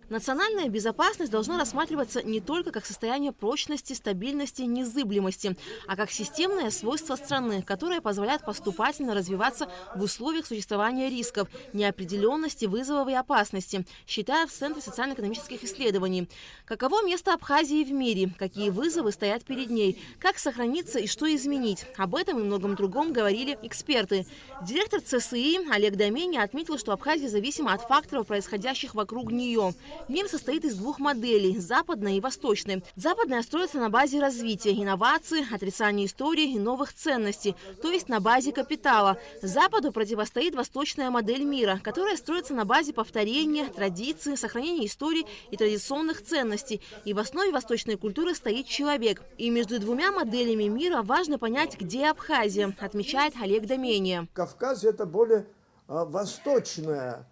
Национальная безопасность должна рассматриваться не только как состояние прочности, стабильности, незыблемости, а как системное свойство страны, которое позволяет поступательно развиваться в условиях существования рисков, неопределенности, вызовов и опасности, считают в Центре социально-экономических исследований. Каково место Абхазии в мире, какие вызовы стоят перед ней, как сохраниться и что изменить. Об этом и многом другом говорили эксперты. Директор ЦСИ Олег Домени отметил, что Абхазия зависима от факторов, происходящих вокруг нее. Мир состоит из двух моделей – западной и восточной. Западная строится на базе развития, инноваций, отрицания истории и новых ценностей, то есть на базе капитала. Западу противостоит восточная модель мира, которая строится на базе повторения, традиций, сохранения истории и традиционных ценностей. И в основе восточной культуры стоит человек. И между двумя моделями мира важно понять, где Абхазия, отмечает Олег Домени. Кавказ – это более восточная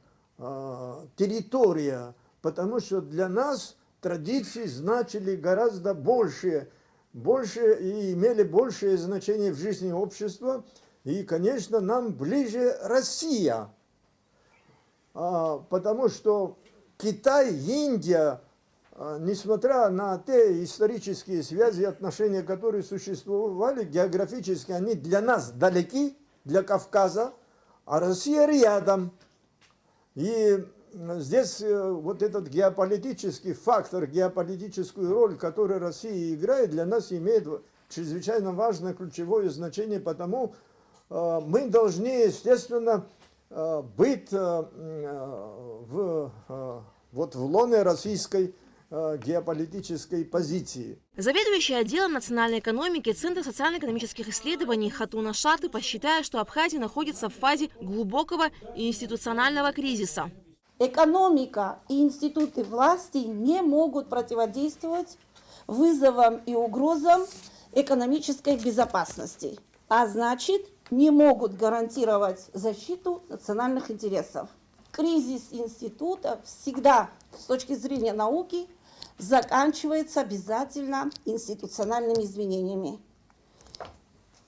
территория, потому что для нас традиции значили гораздо больше и имели большее значение в жизни общества. И, конечно, нам ближе Россия, потому что Китай, Индия, несмотря на те исторические связи и отношения, которые существовали, географически они для нас далеки, для Кавказа, а Россия рядом. И здесь вот этот геополитический фактор, геополитическую роль, которую Россия играет, для нас имеет чрезвычайно важное ключевое значение, потому мы должны, естественно, быть в лоне российской геополитической позиции. Заведующий отделом национальной экономики Центра социально-экономических исследований Хатуна Шаты посчитает, что Абхазия находится в фазе глубокого институционального кризиса. Экономика и институты власти не могут противодействовать вызовам и угрозам экономической безопасности, а значит, не могут гарантировать защиту национальных интересов. Кризис института всегда, с точки зрения науки, заканчивается обязательно институциональными изменениями.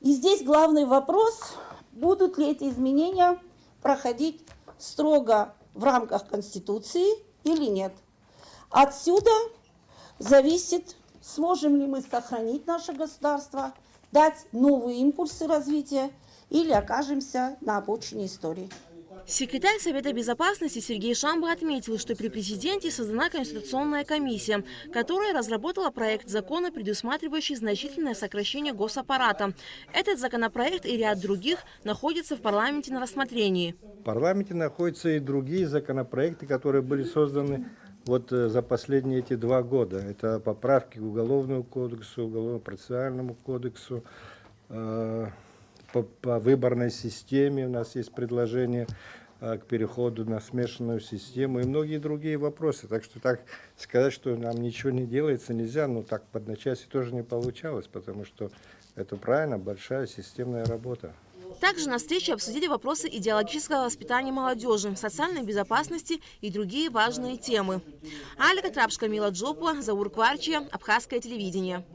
И здесь главный вопрос, будут ли эти изменения проходить строго в рамках Конституции или нет. Отсюда зависит, сможем ли мы сохранить наше государство, дать новые импульсы развития или окажемся на обочине истории. Секретарь Совета безопасности Сергей Шамба отметил, что при президенте создана Конституционная комиссия, которая разработала проект закона, предусматривающий значительное сокращение госаппарата. Этот законопроект и ряд других находятся в парламенте на рассмотрении. В парламенте находятся и другие законопроекты, которые были созданы за последние эти 2 года. Это поправки к Уголовному кодексу, Уголовно-процессуальному кодексу, по выборной системе у нас есть предложение к переходу на смешанную систему и многие другие вопросы. Так что так сказать, что нам ничего не делается, нельзя, но так в одночасье тоже не получалось, потому что это правильно, большая системная работа. Также на встрече обсудили вопросы идеологического воспитания молодежи, социальной безопасности и другие важные темы. Алика Трапшка, Мила Джопа, Заур Кварчия, Абхазское телевидение.